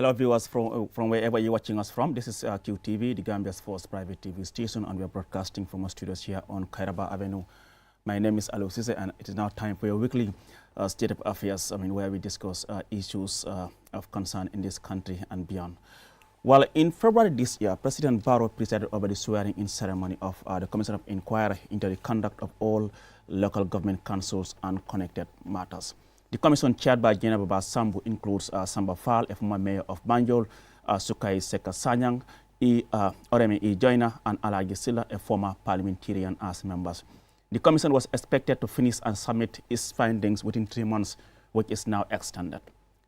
Hello viewers from wherever you're watching us from. This is QTV, the Gambia's first private TV station, and we're broadcasting from our studios here on Kairaba Avenue. My name is Alo Sise, and it is now time for your weekly State of Affairs, where we discuss issues of concern in this country and beyond. Well, in February this year, President Barrow presided over the swearing-in ceremony of the Commission of Inquiry into the conduct of all local government councils and connected matters. The commission chaired by General Baba Sambu includes Samba Fall, a former mayor of Banjul, Sukai Seka Sanyang, Oreme E. Joyner, and Alagi Silla, a former parliamentarian, as members. The commission was expected to finish and submit its findings within 3 months, which is now extended.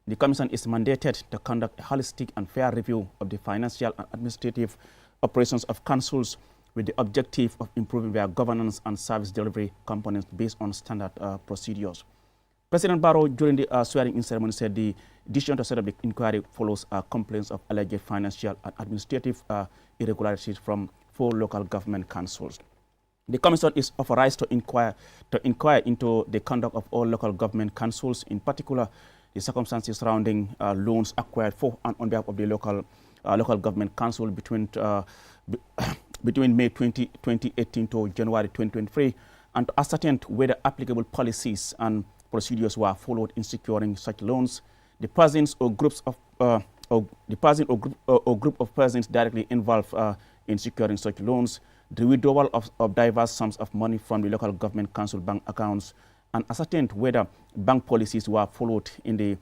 The commission is mandated to conduct a holistic and fair review of the financial and administrative operations of councils with the objective of improving their governance and service delivery components based on standard procedures. President Barrow, during the swearing-in ceremony, said the decision to set up the inquiry follows complaints of alleged financial and administrative irregularities from 4 local government councils. The commission is authorized to inquire into the conduct of all local government councils, in particular the circumstances surrounding loans acquired for and on behalf of the local government council between May 2018 to January 2023, and to ascertain whether applicable policies and procedures were followed in securing such loans, the persons or groups of group of persons directly involved in securing such loans, the withdrawal of diverse sums of money from the local government council bank accounts, and ascertain whether bank policies were followed in the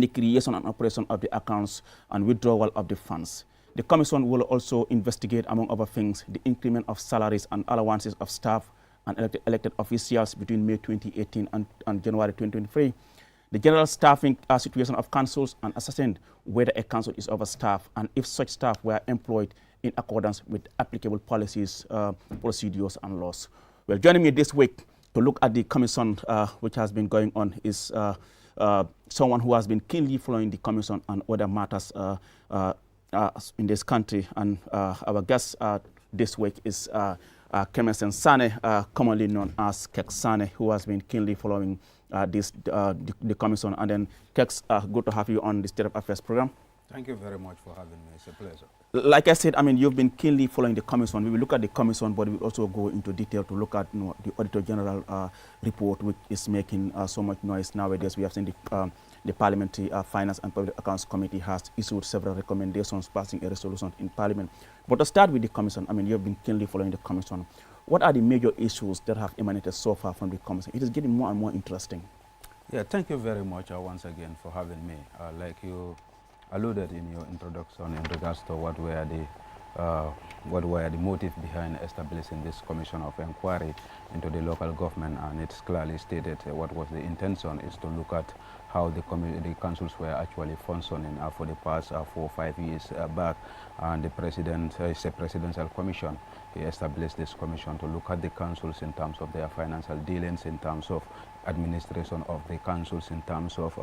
creation and operation of the accounts and withdrawal of the funds. The commission will also investigate, among other things, the increment of salaries and allowances of staff and elected officials between May 2018 and January 2023, the general staffing situation of councils, and ascertain whether a council is overstaffed and if such staff were employed in accordance with applicable policies, procedures, and laws. Well, joining me this week to look at the commission which has been going on is someone who has been keenly following the commission and other matters in this country, and our guest this week is Kemensen Sane, commonly known as Kek Sane, who has been keenly following the commission. And then, Keks, good to have you on the State of Affairs program. Thank you very much for having me. It's a pleasure. Like I said, you've been keenly following the commission. We will look at the commission, but we will also go into detail to look at the Auditor General report, which is making so much noise nowadays. We have seen the Parliamentary Finance and Public Accounts Committee has issued several recommendations, passing a resolution in Parliament. But to start with the commission, you've been keenly following the commission. What are the major issues that have emanated so far from the commission? It is getting more and more interesting. Yeah, thank you very much once again for having me. Like you alluded in your introduction in regards to what were the motive behind establishing this commission of inquiry into the local government, and it's clearly stated what was the intention is to look at how the councils were actually functioning for the past 4 or 5 years back. And the president, it's a presidential commission. He established this commission to look at the councils in terms of their financial dealings, in terms of administration of the councils, in terms of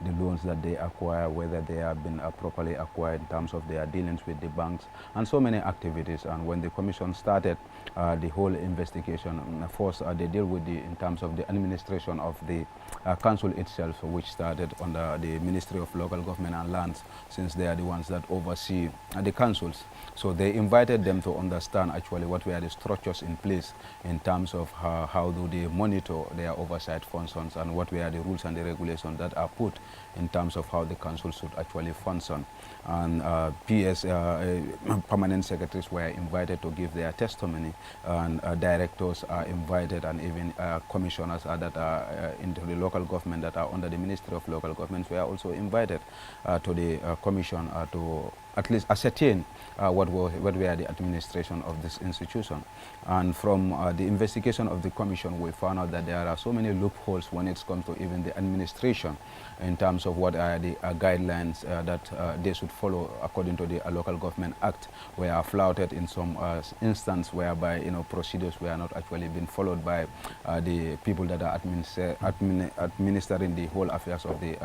the loans that they acquire, whether they have been properly acquired, in terms of their dealings with the banks, and so many activities. And when the commission started the whole investigation, first they deal with in terms of the administration of the council itself, which started under the Ministry of Local Government and Lands, since they are the ones that oversee the councils. So they invited them to understand actually what were the structures in place in terms of how do they monitor their oversight functions, and what were the rules and the regulations that are put in terms of how the council should actually function. And permanent secretaries were invited to give their testimony, and directors are invited, and even commissioners that are into the local government that are under the Ministry of Local Government were also invited to the commission to at least ascertain what were the administration of this institution. And from the investigation of the commission, we found out that there are so many loopholes when it comes to even the administration, in terms of what are the guidelines that they should follow according to the Local Government Act, were flouted in some instance, whereby procedures were not actually being followed by the people that are administering the whole affairs of the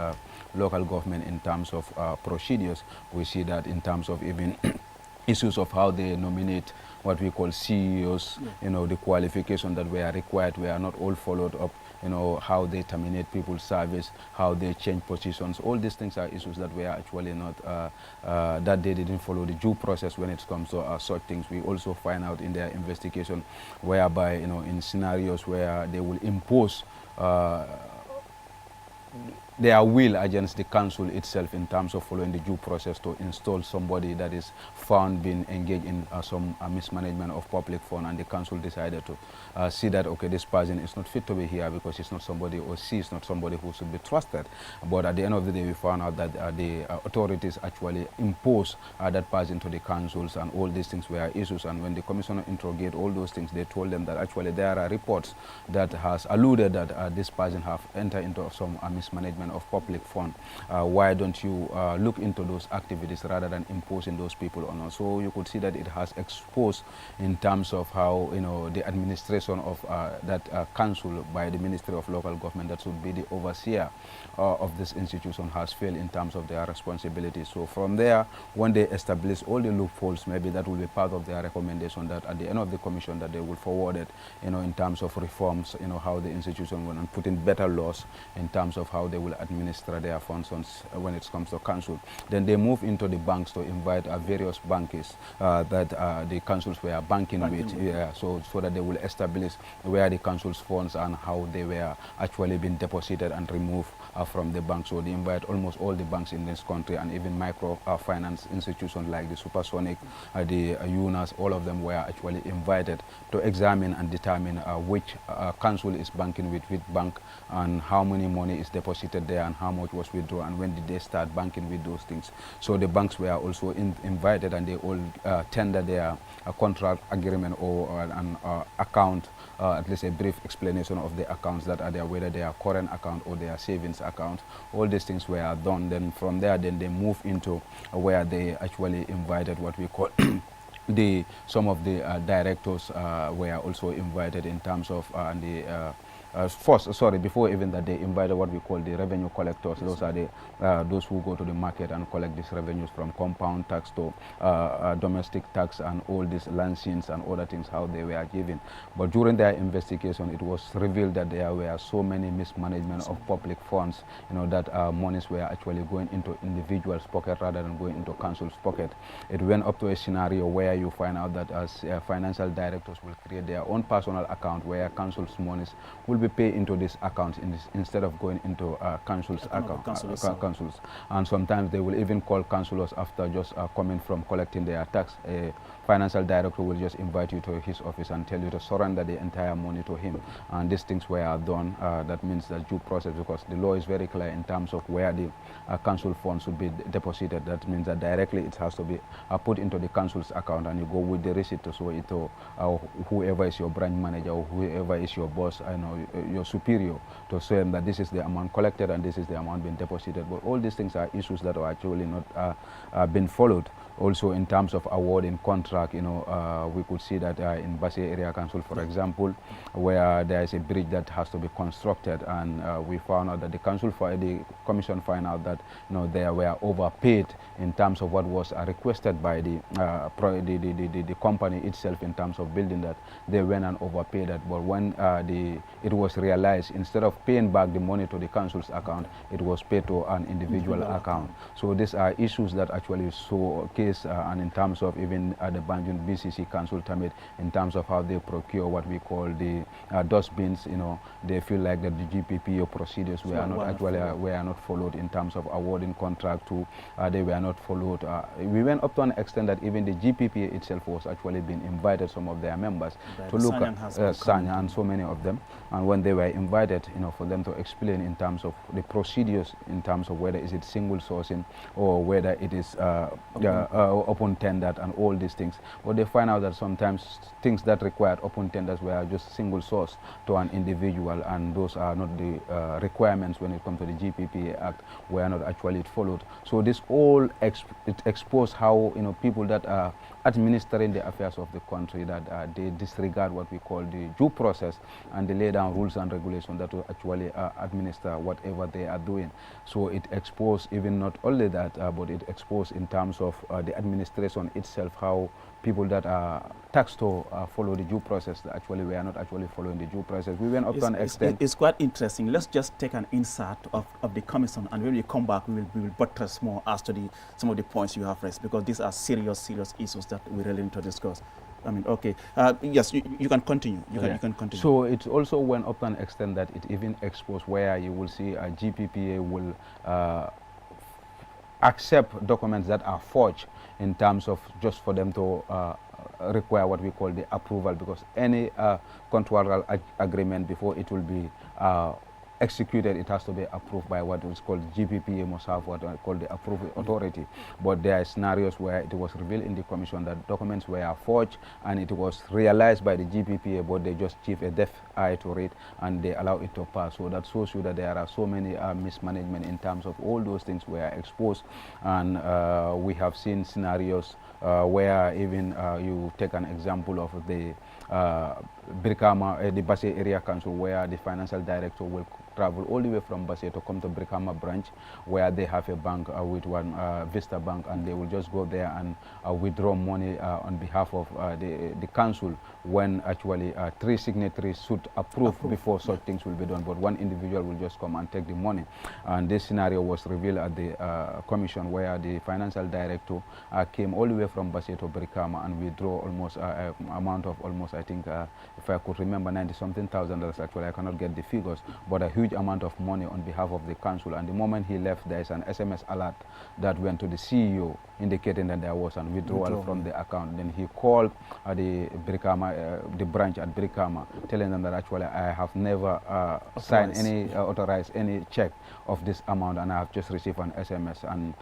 local government in terms of procedures. We see that in terms of even issues of how they nominate what we call CEOs, you know, the qualification that were required were not all followed up, you know, how they terminate people's service, how they change positions. All these things are issues that were actually not, that they didn't follow the due process when it comes to such things. We also find out in their investigation whereby, you know, in scenarios where they will impose their will against the council itself in terms of following the due process to install somebody that is found being engaged in some mismanagement of public fund, and the council decided to see that, okay, this person is not fit to be here because he's not somebody, or she is not somebody who should be trusted. But at the end of the day, we found out that the authorities actually imposed that person to the councils, and all these things were issues. And when the commissioner interrogated all those things, they told them that actually there are reports that has alluded that this person have entered into some mismanagement of public fund. Why don't you look into those activities rather than imposing those people on us? So you could see that it has exposed in terms of how, you know, the administration of that council by the Ministry of Local Government, that should be the overseer of this institution, has failed in terms of their responsibilities. So from there, when they establish all the loopholes, maybe that will be part of their recommendation, that at the end of the commission that they will forward it, you know, in terms of reforms, you know, how the institution will, and put in better laws in terms of how they will administer their funds when it comes to council. Then they move into the banks to invite various bankers that the councils were banking with, yeah, so that they will establish where the council's funds and how they were actually being deposited and removed from the bank. So they invite almost all the banks in this country, and even micro finance institutions like the Supersonic, the UNAS, all of them were actually invited to examine and determine which council is banking with which bank, and how many money is deposited there, and how much was withdrawn, and when did they start banking with those things. So the banks were also invited, and they all tender their contract agreement or an account, at least a brief explanation of the accounts that are there, whether they are current account or they are savings account. All these things were done. Then from there, then they move into where they actually invited what we call some of the directors were also invited in terms of before even that, they invited what we call the revenue collectors. Yes. Those are the those who go to the market and collect these revenues from compound tax to domestic tax and all these lancings and other things, how they were given. But during their investigation, it was revealed that there were so many mismanagement of public funds, you know, that monies were actually going into individuals' pocket rather than going into council's pocket. It went up to a scenario where you find out that as financial directors will create their own personal account where council's monies will be paid into this account instead of going into council's account. Councils. And sometimes they will even call councillors after just coming from collecting their tax. A financial director will just invite you to his office and tell you to surrender the entire money to him. And these things were done. That means that due process, because the law is very clear in terms of where the council funds should be deposited. That means that directly it has to be put into the council's account, and you go with the receipt to show it to whoever is your branch manager or whoever is your boss, I know, your superior, to show them that this is the amount collected and this is the amount being deposited. But all these things are issues that are actually not been followed. Also in terms of awarding contract, you know, we could see that in Basse Area Council, for example, where there is a bridge that has to be constructed, and we found out that the commission found out that, you know, they were overpaid in terms of what was requested by the company itself in terms of building that. They went and overpaid that. But when it was realized, instead of paying back the money to the council's account, it was paid to an individual account. So these are issues that actually showcase, and in terms of even the Banjul BCC Council Tamid, in terms of how they procure what we call the dustbins, you know, they feel like that the GPPO procedures were not followed in terms of awarding contract to, they were not followed. We went up to an extent that even the GPPA itself was actually being invited, some of their members, to look at Sanya and so many of them. And when they were invited, you know, for them to explain in terms of the procedures, in terms of whether is it single sourcing or whether it is open tendered and all these things. But they find out that sometimes things that required open tenders were just single source to an individual, and those are not the requirements when it comes to the GPPA Act, were not actually followed. So this all exposed how, you know, people that are administering the affairs of the country, that they disregard what we call the due process, and they lay down rules and regulations that will actually administer whatever they are doing. So it exposed even not only that, but it exposed in terms of the administration itself, how people that are taxed to follow the due process, that actually we are not actually following the due process. We went up to an extent. It's quite interesting. Let's just take an insert of the commission, and when we come back, we will buttress more as to some of the points you have raised, because these are serious issues that we really need to discuss. I mean, okay. Yes, you can continue. You can continue. So it also went up to an extent that it even exposed where you will see a GPPA will accept documents that are forged in terms of just for them to require what we call the approval, because any contractual agreement, before it will be executed, it has to be approved by what is called GPPA, must have what I call the approval authority. But there are scenarios where it was revealed in the commission that documents were forged, and it was realized by the GPPA, but they just keep a deaf eye to it and they allow it to pass. So that shows you that there are so many mismanagement in terms of all those things were exposed. And we have seen scenarios where even you take an example of the Brikama, the Basse Area Council, where the financial director will travel all the way from Basse to come to Brikama branch, where they have a bank with one Vista Bank, and they will just go there and withdraw money on behalf of the council, when actually 3 signatories should approve before such things will be done. But one individual will just come and take the money. And this scenario was revealed at the commission, where the financial director came all the way from Basse to Brikama and withdraw almost amount of almost, I think, if I could remember, 90-something thousand. Actually, I cannot get the figures, but a huge amount of money on behalf of the council. And the moment he left, there is an SMS alert that went to the CEO indicating that there was a withdrawal from the account. Then he called the Brikama, the branch at Brikama, telling them that actually I have never signed any, authorized any check of this amount, and I have just received an SMS. And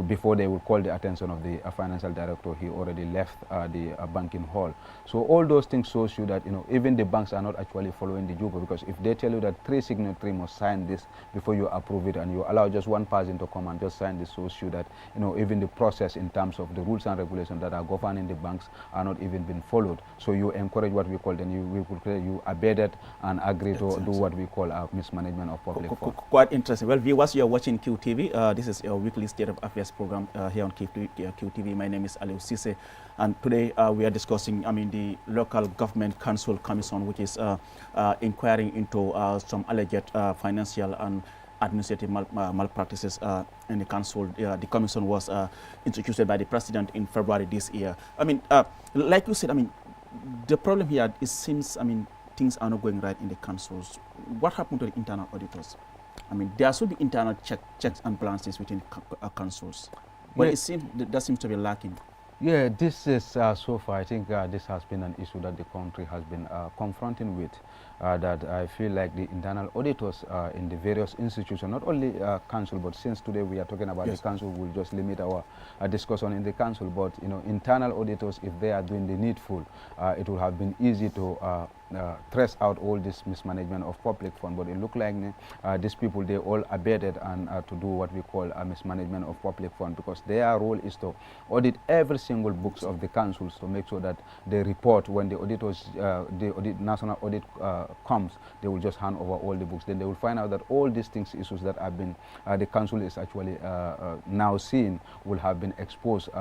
before they will call the attention of the financial director, he already left the banking hall. So all those things shows you that, you know, even the banks are not actually following the JUPA, because if they tell you that 3 signatories must sign this before you approve it, and you allow just one person to come and just sign this, shows you that, you know, even the process in terms of the rules and regulations that are governing the banks are not even being followed. So you encourage what we call, then you abetted and agree to do what we call mismanagement of public funds. Quite interesting. Well, viewers, you are watching QTV. This is your weekly State of Affairs program here on QTV. My name is Ali Sise, and today we are discussing, the local government council commission, which is inquiring into some alleged financial and administrative malpractices in the council. The commission was introduced by the president in February this year. Like you said, the problem here, it seems, things are not going right in the councils. What happened to the internal auditors? There should be internal checks and balances within councils, but it seems that seems to be lacking. Yeah, this is so far, I think this has been an issue that the country has been confronting with, that I feel like the internal auditors in the various institutions, not only council, but since today we are talking about the council, we'll just limit our discussion in the council, but, you know, internal auditors, if they are doing the needful, it would have been easy to trace out all this mismanagement of public fund. But it looked like these people, they all abetted and to do what we call a mismanagement of public fund, because their role is to audit every single books of the councils to make sure that they report when the auditors, the national audit comes, they will just hand over all the books. Then they will find out that all these things, issues that have been, the council is actually now seeing, will have been exposed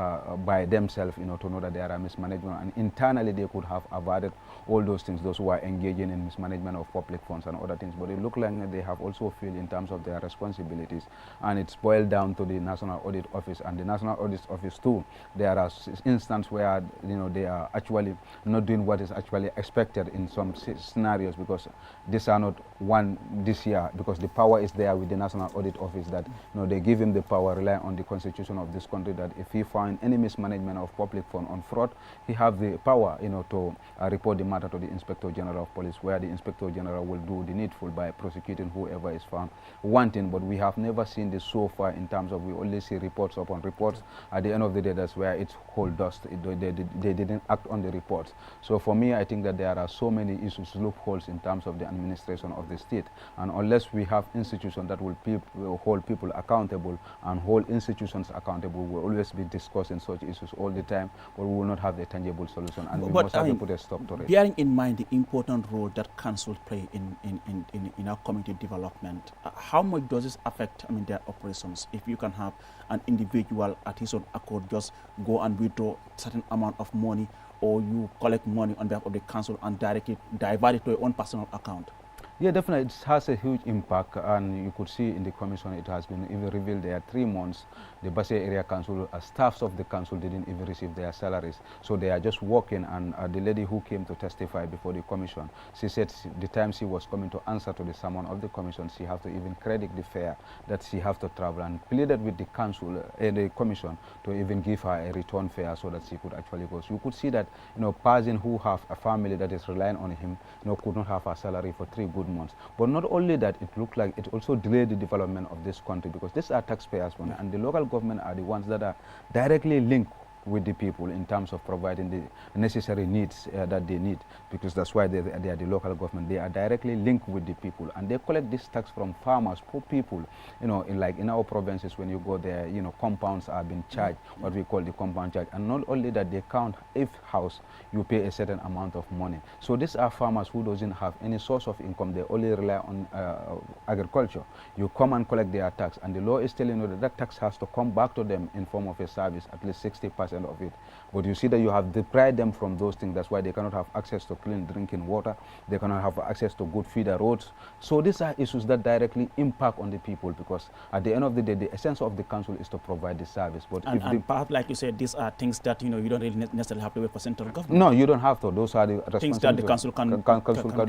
by themselves, you know, to know that there are mismanagement, and internally they could have avoided all those things, those who are engaging in mismanagement of public funds and other things. But it looks like they have also failed in terms of their responsibilities, and it's boiled down to the National Audit Office. And the National Audit Office too, there are instances where, you know, they are actually not doing what is actually expected in some scenarios, because these are not one this year, because the power is there with the National Audit Office, that, you know, they give him the power, rely on the constitution of this country, that if he find any mismanagement of public fund on fraud, he have the power, you know, to report the matter to the Inspector General of Police, where the Inspector General will do the needful by prosecuting whoever is found wanting. But we have never seen this so far, in terms of, we only see reports upon reports. At the end of the day, that's where it's hold dust. They didn't act on the reports. So for me, I think that there are so many issues, loopholes in terms of the administration of the state, and unless we have institutions that will hold people accountable and hold institutions accountable, we'll always be discussing such issues all the time, but we will not have the tangible solution, and we must have to put a stop to it. Bearing in mind the important role that council play in our community development. How much does this affect, I mean, their operations? If you can have an individual at his own accord just go and withdraw certain amount of money, or you collect money on behalf of the council and directly divert it to your own personal account? Yeah, definitely, it has a huge impact, and you could see in the commission it has been even revealed there are 3 months the Basse Area Council, staffs of the council didn't even receive their salaries, so they are just working. And the lady who came to testify before the commission, she said the time she was coming to answer to the summon of the commission, she have to even credit the fare that she have to travel, and pleaded with the council, the commission, to even give her a return fare so that she could actually go. So you could see that, you know, person who have a family that is relying on him, you know, could not have a salary for 3 good months. But not only that, it looked like it also delayed the development of this country, because these are taxpayers' money, and the local government are the ones that are directly linked with the people in terms of providing the necessary needs that they need, because that's why they are the local government. They are directly linked with the people, and they collect this tax from farmers, poor people. You know, in our provinces, when you go there, you know, compounds are being charged, what we call the compound charge. And not only that, they count if house you pay a certain amount of money. So these are farmers who doesn't have any source of income. They only rely on agriculture. You come and collect their tax, and the law is telling you that that tax has to come back to them in form of a service, at least 60% of it. But you see that you have deprived them from those things. That's why they cannot have access to clean drinking water. They cannot have access to good feeder roads. So these are issues that directly impact on the people, because at the end of the day, the essence of the council is to provide the service. But and perhaps, like you said, these are things that, you know, you don't really necessarily have to wait for central government. No, you don't have to. Those are the things that the council can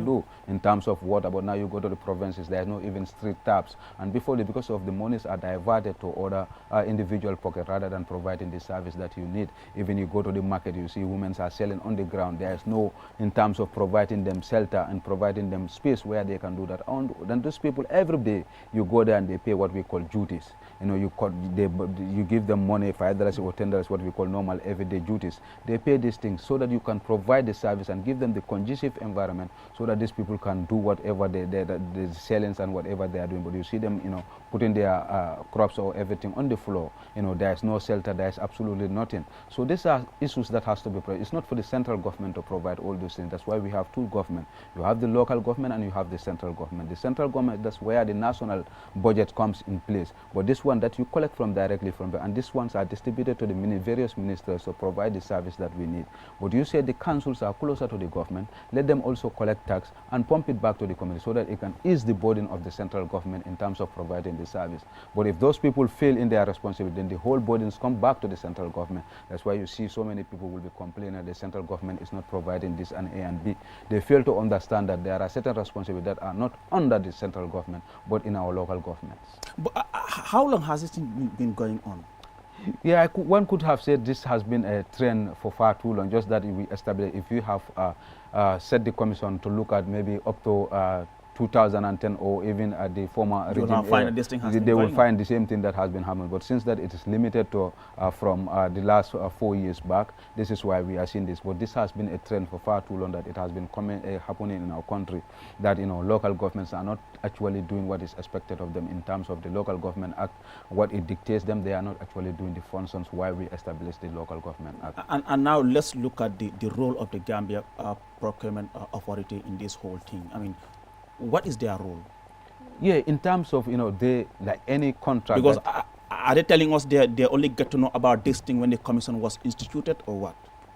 do in terms of water. But now you go to the provinces, there are no even street taps. And before, because of the monies are diverted to other individual pocket rather than providing the service that you need. Even you go to the market, you see women are selling on the ground. There is no, in terms of providing them shelter and providing them space where they can do that. And then those people, every day you go there and they pay what we call duties. You know, you give them money, $5 or $10, what we call normal everyday duties. They pay these things so that you can provide the service and give them the conducive environment so that these people can do whatever the sellings and whatever they are doing. But you see them, you know, putting their crops or everything on the floor. You know, there is no shelter, there is absolutely nothing. So these are issues that has to be provided. It's not for the central government to provide all those things. That's why we have 2 governments. You have the local government and you have the central government. The central government, that's where the national budget comes in place. But this one that you collect from directly from there, and these ones are distributed to the various ministers to provide the service that we need. But you say the councils are closer to the government, let them also collect tax and pump it back to the community so that it can ease the burden of the central government in terms of providing the service. But if those people fail in their responsibility, then the whole burdens come back to the central government. That's why you see so many people will be complaining that the central government is not providing this and A and B. They fail to understand that there are certain responsibilities that are not under the central government, but in our local governments. But how long has this been going on? Yeah, one could have said this has been a trend for far too long, just that we established, if you have set the commission to look at maybe up to 2010 or even at the former regime, they will find the same thing that has been happening. But since that it is limited to from the last 4 years back, this is why we are seeing this. But this has been a trend for far too long, that it has been happening in our country, that, you know, local governments are not actually doing what is expected of them in terms of the Local Government Act, what it dictates them. They are not actually doing the functions why we established the Local Government Act. And now let's look at the role of the Gambia Procurement Authority in this whole thing. I mean, what is their role? Yeah, in terms of, you know, they, like any contract. Because are they telling us they only get to know about this thing when the commission was instituted, or what?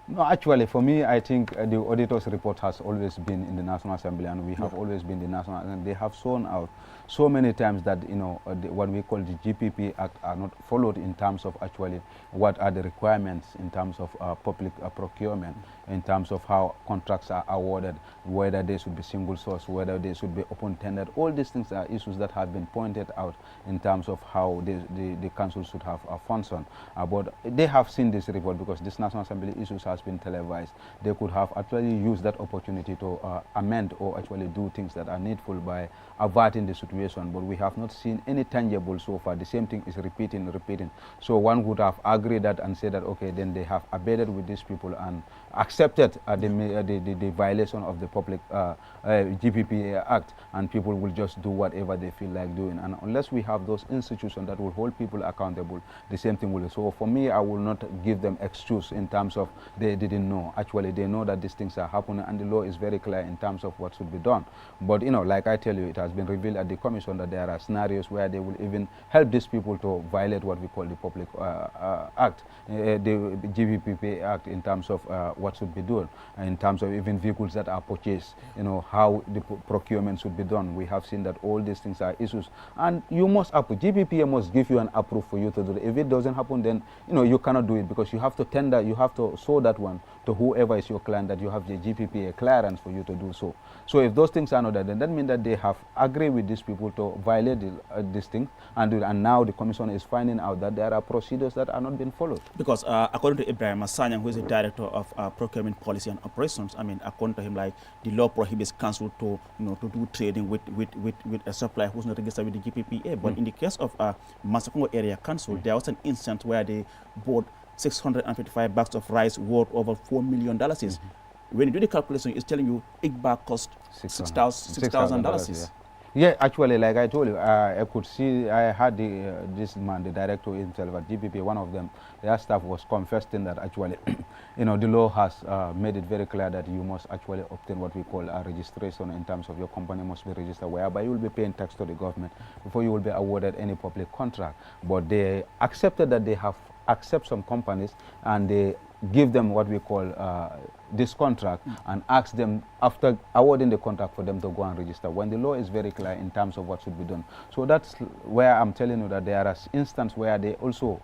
No, actually, for me, I think the auditor's report has always been in the National Assembly, and we have always been the National, and they have shown out so many times that, you know, what we call the GPP Act are not followed in terms of actually what are the requirements in terms of public procurement, in terms of how contracts are awarded, whether they should be single source, whether they should be open tendered. All these things are issues that have been pointed out in terms of how the council should have a function. But they have seen this report, because this National Assembly issues has been televised. They could have actually used that opportunity to amend or actually do things that are needful by averting the situation, but we have not seen any tangible so far. The same thing is repeating. So one would have agreed that and said that, okay, then they have abated with these people and accepted the violation of the public GPPA Act, and people will just do whatever they feel like doing. And unless we have those institutions that will hold people accountable, the same thing will. So for me, I will not give them excuse in terms of they didn't know. Actually, they know that these things are happening, and the law is very clear in terms of what should be done. But you know, like I tell you, it has been revealed at the commission that there are scenarios where they will even help these people to violate what we call the public act, the GPPA Act, in terms of what should be done, in terms of even vehicles that are purchased, you know, how the procurement should be done. We have seen that all these things are issues, and you must approve. GPPA must give you an approve for you to do it. If it doesn't happen, then you know you cannot do it, because you have to tender, you have to show that one to whoever is your client that you have the GPPA clearance for you to do so. So if those things are not there, then that means that they have agreed with these people to violate these things, and now the commission is finding out that there are procedures that are not being followed. Because according to Ibrahim Asanyang, who is the director of procurement policy and operations, I mean, according to him, like, the law prohibits council to, you know, to do trading with a supplier who's not registered with the GPPA. But in the case of Masakongo Area Council, there was an instance where they bought 655 bags of rice worth over $4 million. When you do the calculation, it's telling you each bag cost $6,000. Yeah, actually, like I told you, I could see, I had this man, the director himself at GPP, one of them, their staff was confessing that actually, you know, the law has made it very clear that you must actually obtain what we call a registration, in terms of your company must be registered, whereby you will be paying tax to the government before you will be awarded any public contract. But they accepted that they have accept some companies, and they give them what we call this contract, and ask them after awarding the contract for them to go and register, when the law is very clear in terms of what should be done. So that's where I'm telling you that there are instances where they also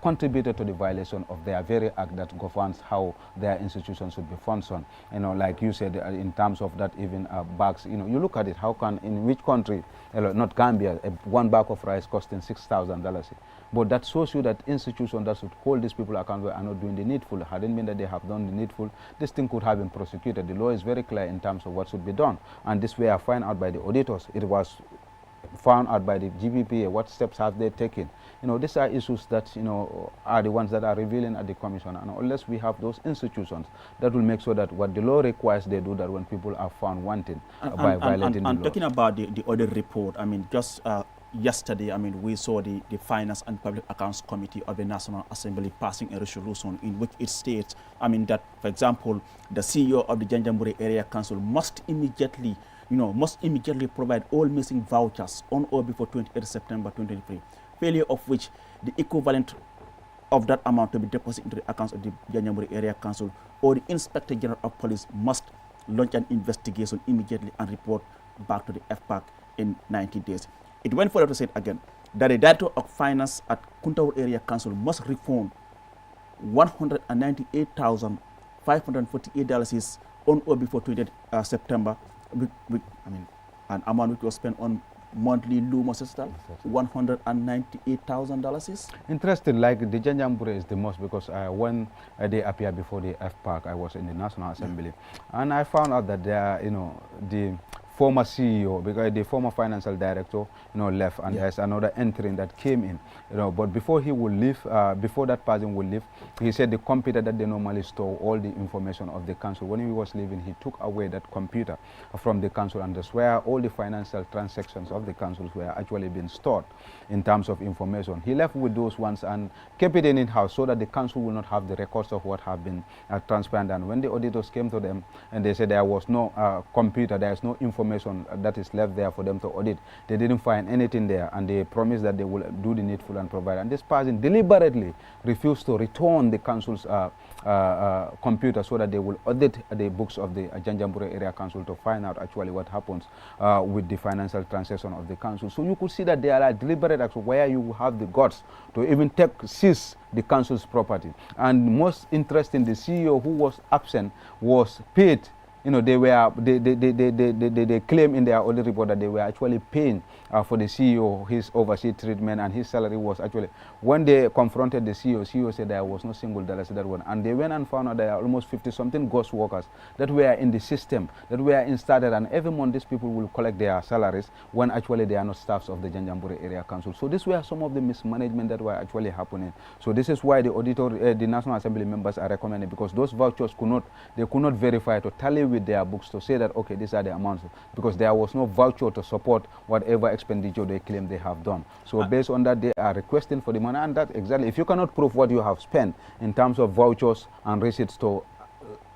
contributed to the violation of their very act that governs how their institutions should be functioned. You know, like you said, in terms of that, even bags, you know, you look at it, how can, in which country, not Gambia, one bag of rice costing $6,000. But that shows you that institutions that should hold these people accountable are not doing the needful. Hadn't been that they have done the needful, this thing could have been prosecuted. The law is very clear in terms of what should be done. And this way I find out by the auditors. It was found out by the GPPA. What steps have they taken? You know, these are issues that, you know, are the ones that are revealing at the commission. And unless we have those institutions, that will make sure that what the law requires, they do that when people are found wanting by violating the law. And talking about the audit report, I mean, just yesterday, I mean, we saw the Finance and Public Accounts Committee of the National Assembly passing a resolution in which it states, I mean, that, for example, the CEO of the Janjanbureh Area Council must immediately provide all missing vouchers on or before 28 September 2023, failure of which the equivalent of that amount to be deposited into the accounts of the Janjanbureh Area Council, or the Inspector General of Police must launch an investigation immediately and report back to the FPAC in 90 days. It went further to say again that the Director of Finance at Kuntawur Area Council must refund $198,548 on or before 28 September, an amount which was spent on monthly Luma system, $198,000. Interesting, like the Janjanbureh is the most, because when they appeared before the FPAC, I was in the National Assembly, and I found out that there, you know, the former CEO, because the former financial director, you know, left, and there's another entry that came in, you know. But before he would leave, before that person would leave, he said the computer that they normally store all the information of the council, when he was leaving, he took away that computer from the council, and that's where all the financial transactions of the councils were actually being stored in terms of information. He left with those ones and kept it in house so that the council will not have the records of what have been transparent. And when the auditors came to them and they said there was no computer, there is no information that is left there for them to audit, they didn't find anything there, and they promised that they will do the needful and provide. And this person deliberately refused to return the council's computer so that they will audit the books of the Janjanbureh Area Council to find out actually what happens with the financial transaction of the council. So you could see that there are deliberate acts where you have the guts to even seize the council's property. And most interesting, the CEO who was absent was paid you know, they claim in their audit report that they were actually paying for the CEO his overseas treatment, and his salary was actually, when they confronted the CEO said there was no single dollar to that one, and they went and found out there are almost 50-something ghost workers that were in the system, that were installed, and every month these people will collect their salaries when actually they are not staffs of the Janjanbureh Area Council. So these were some of the mismanagement that were actually happening. So this is why the auditor, the National Assembly members are recommending, because those vouchers could not verify to tally with their books to say that, okay, these are the amounts, because there was no voucher to support whatever expenditure they claim they have done. So based on that, they are requesting for the money, and that exactly, if you cannot prove what you have spent in terms of vouchers and receipts to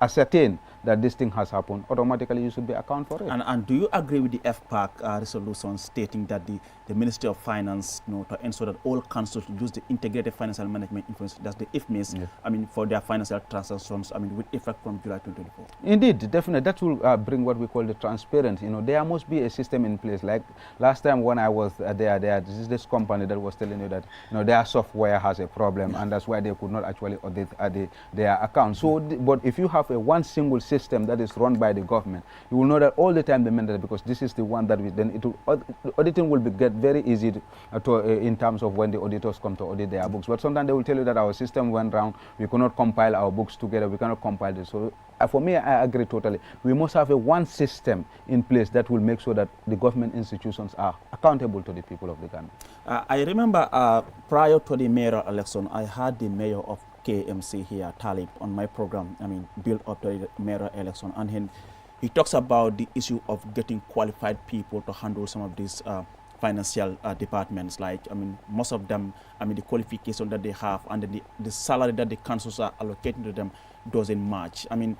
ascertain that this thing has happened, automatically you should be account for it. And do you agree with the FPAC resolution stating that the Ministry of Finance, to ensure that all councils use the integrated financial management information, that's the IFMIS, yes, I mean, for their financial transactions, I mean, with effect from July 2024? Indeed, definitely. That will bring what we call the transparency. There must be a system in place. Like last time when I was there, this is this company that was telling you that, their software has a problem, and that's why they could not actually audit their account. So, but if you have one single system that is run by the government, you will know that all the time they mandate, because this is the one that auditing will get very easy in terms of when the auditors come to audit their books. But sometimes they will tell you that our system went wrong, we cannot compile our books together, we cannot compile this. So for me, I agree totally. We must have one system in place that will make sure that the government institutions are accountable to the people of the Gambia. I remember prior to the mayoral election, I had the mayor of KMC here, Talib, on my program, I mean, built up to the mayoral election, and he talks about the issue of getting qualified people to handle some of these financial departments. Like, I mean, most of them, I mean, the qualification that they have and the salary that the councils are allocating to them doesn't match. I mean,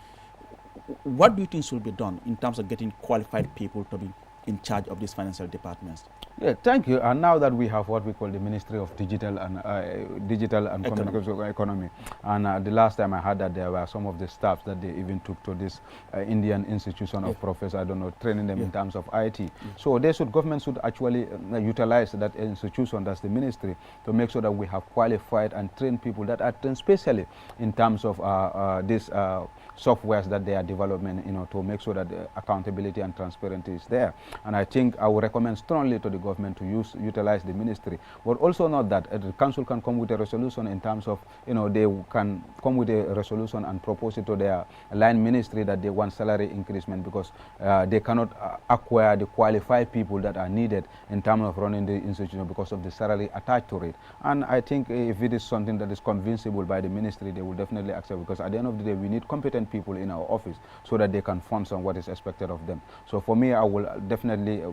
what do you think should be done in terms of getting qualified people to be in charge of these financial departments? Yeah, thank you. And now that we have what we call the Ministry of Digital and Communication Economy, and the last time I heard that there were some of the staffs that they even took to this Indian institution of professors, I don't know, training them in terms of IT. So government should actually utilize that institution, that's the ministry, to make sure that we have qualified and trained people that are trained specially in terms of this softwares that they are developing, to make sure that the accountability and transparency is there. And I think I would recommend strongly to the government to utilize the ministry. But also not that the council can come with a resolution in terms of, they can come with a resolution and propose it to their line ministry that they want salary increasement, because they cannot acquire the qualified people that are needed in terms of running the institution because of the salary attached to it. And I think if it is something that is convincible by the ministry, they will definitely accept, because at the end of the day, we need competent people in our office so that they can function what is expected of them. So for me, I will definitely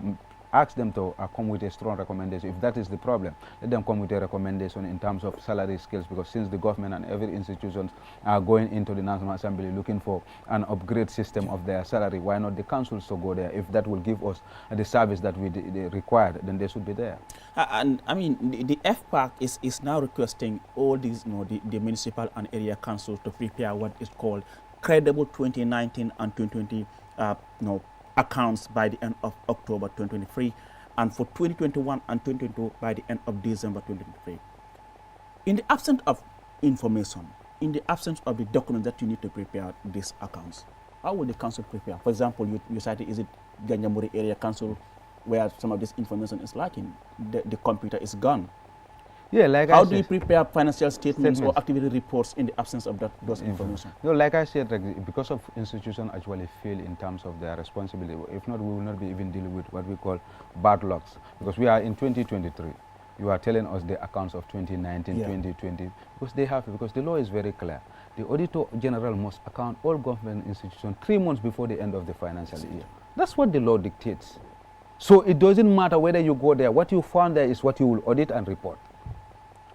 ask them to come with a strong recommendation. If that is the problem, let them come with a recommendation in terms of salary scales, because since the government and every institution are going into the National Assembly looking for an upgrade system of their salary, why not the councils to go there? If that will give us the service that we required, then they should be there. And I mean, the FPAC is now requesting all these, the municipal and area councils to prepare what is called credible 2019 and 2020 accounts by the end of October 2023, and for 2021 and 2022 by the end of December 2023. In the absence of information, in the absence of the documents that you need to prepare these accounts, how will the council prepare? For example, you cited, is it Janjanbureh Area Council where some of this information is lacking? The computer is gone. Yeah, how do you prepare financial statements or activity reports in the absence of those information? No, like I said, because of institutions actually fail in terms of their responsibility. If not, we will not be even dealing with what we call bad lucks, because we are in 2023. You are telling us the accounts of 2019, 2020, because the law is very clear. The Auditor General must account all government institutions 3 months before the end of the financial year. That's what the law dictates. So it doesn't matter whether you go there. What you found there is what you will audit and report.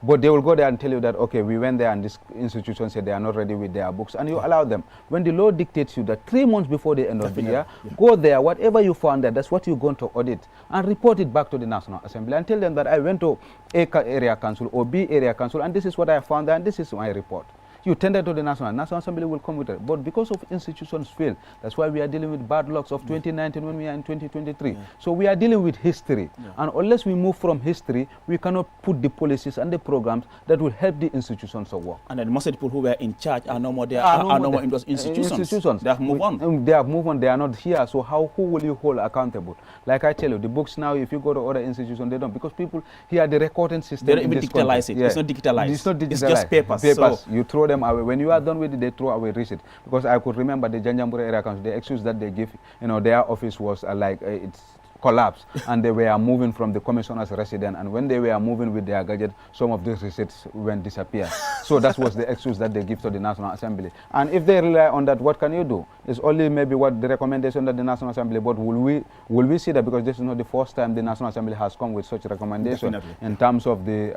But they will go there and tell you that, okay, we went there and this institution said they are not ready with their books, and you allow them. When the law dictates you that 3 months before the end of the year, go there, whatever you found there, that's what you're going to audit, and report it back to the National Assembly and tell them that I went to A area council or B area council and this is what I found there and this is my report. You tender to the National Assembly will come with it. But because of institutions fail, that's why we are dealing with bad lucks of 2019 when we are in 2023. So we are dealing with history. And unless we move from history, we cannot put the policies and the programs that will help the institutions to work. And then most of the people who were in charge are no more there, are no more in those institutions. They have moved on. They have moved on. They are not here. So who will you hold accountable? Like I tell you, the books now, if you go to other institutions, they don't. Because people here, the recording system. They don't even digitalize it. It's not digitalized. It's not digitalized. It's just papers. Papers. So you throw them away. When you are done with it, they throw away receipt. Because I could remember the Janjambure area council, the excuse that they give, their office was it's collapsed, and they were moving from the commissioner's residence, and when they were moving with their gadget, some of these receipts went disappear. So that was the excuse that they give to the National Assembly. And if they rely on that, what can you do? It's only maybe what the recommendation that the National Assembly, but will we see that? Because this is not the first time the National Assembly has come with such recommendation. Definitely. In terms of the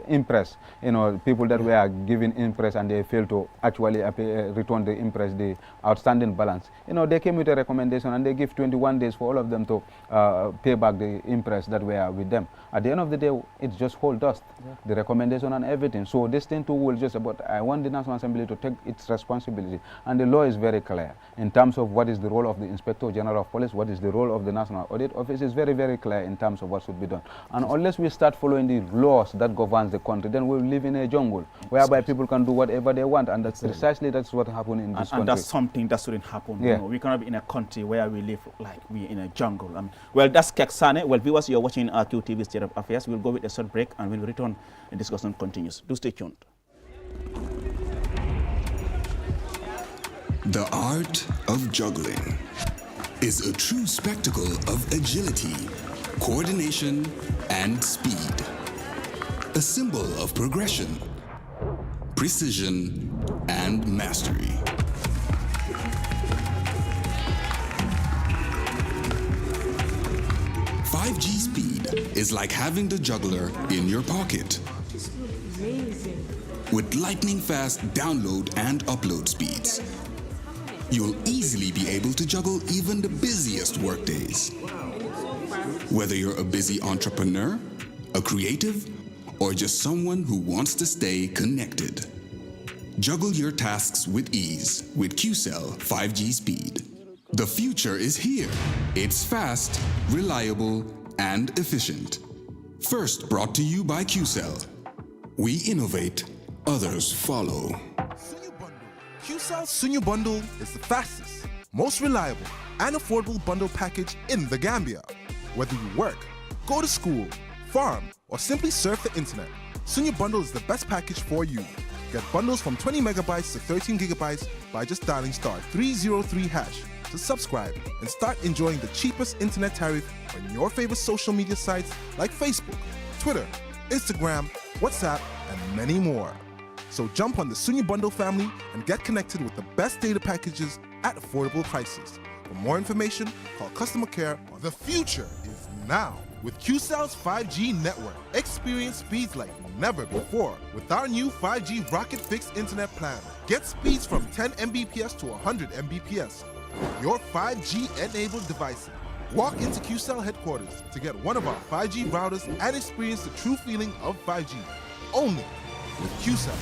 impress, people that were given impress and they failed to actually return the impress, the outstanding balance. They came with a recommendation and they give 21 days for all of them to pay back the impress that were with them. At the end of the day, it's just whole dust, the recommendation and everything. So this thing too will just about, I want the National Assembly to take its responsibility. And the law is very clear in terms of what is the role of the Inspector General of Police, what is the role of the National Audit Office. Is very, very clear in terms of what should be done. And unless we start following the laws that governs the country, then we'll live in a jungle whereby people can do whatever they want. And that's precisely what happened in this country. And that's something that shouldn't happen. Yeah. We cannot be in a country where we live like we're in a jungle. Well, that's Keksane. Well, viewers, you're watching QTV State of Affairs. We'll go with a short break, and when we return, the discussion continues. Do stay tuned. The art of juggling is a true spectacle of agility, coordination, and speed. A symbol of progression, precision, and mastery. .5G speed is like having the juggler in your pocket. Amazing. With lightning-fast download and upload speeds, you'll easily be able to juggle even the busiest workdays. Whether you're a busy entrepreneur, a creative, or just someone who wants to stay connected. Juggle your tasks with ease with QCell 5G speed. The future is here. It's fast, reliable, and efficient. First brought to you by QCell. We innovate, others follow. Sunyu Bundle. QCell Sunyu Bundle is the fastest, most reliable, and affordable bundle package in the Gambia. Whether you work, go to school, farm, or simply surf the internet, Sunyu Bundle is the best package for you. Get bundles from 20 megabytes to 13 gigabytes by just dialing *303# to subscribe and start enjoying the cheapest internet tariff on your favorite social media sites like Facebook, Twitter, Instagram, WhatsApp, and many more. So jump on the Sunyu Bundle family and get connected with the best data packages at affordable prices. For more information, call customer care. The future is now. With QCell's 5G network, experience speeds like never before with our new 5G Rocket Fixed Internet plan. Get speeds from 10 Mbps to 100 Mbps. Your 5G-enabled devices. Walk into QCell headquarters to get one of our 5G routers and experience the true feeling of 5G. Only with QCell.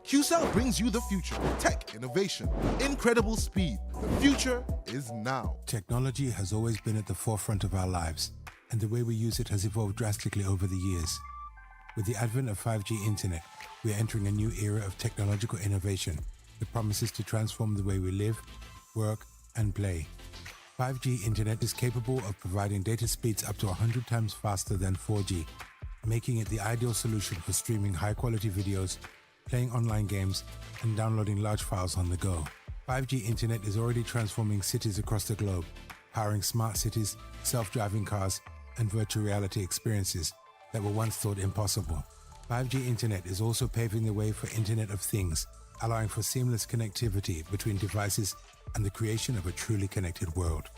QCell brings you the future. Tech, innovation, incredible speed. The future is now. Technology has always been at the forefront of our lives, and the way we use it has evolved drastically over the years. With the advent of 5G internet, we are entering a new era of technological innovation that promises to transform the way we live, work, and play. 5G internet is capable of providing data speeds up to 100 times faster than 4G, making it the ideal solution for streaming high-quality videos, playing online games, and downloading large files on the go. 5G internet is already transforming cities across the globe, powering smart cities, self-driving cars, and virtual reality experiences that were once thought impossible. 5G internet is also paving the way for Internet of Things, allowing for seamless connectivity between devices and the creation of a truly connected world.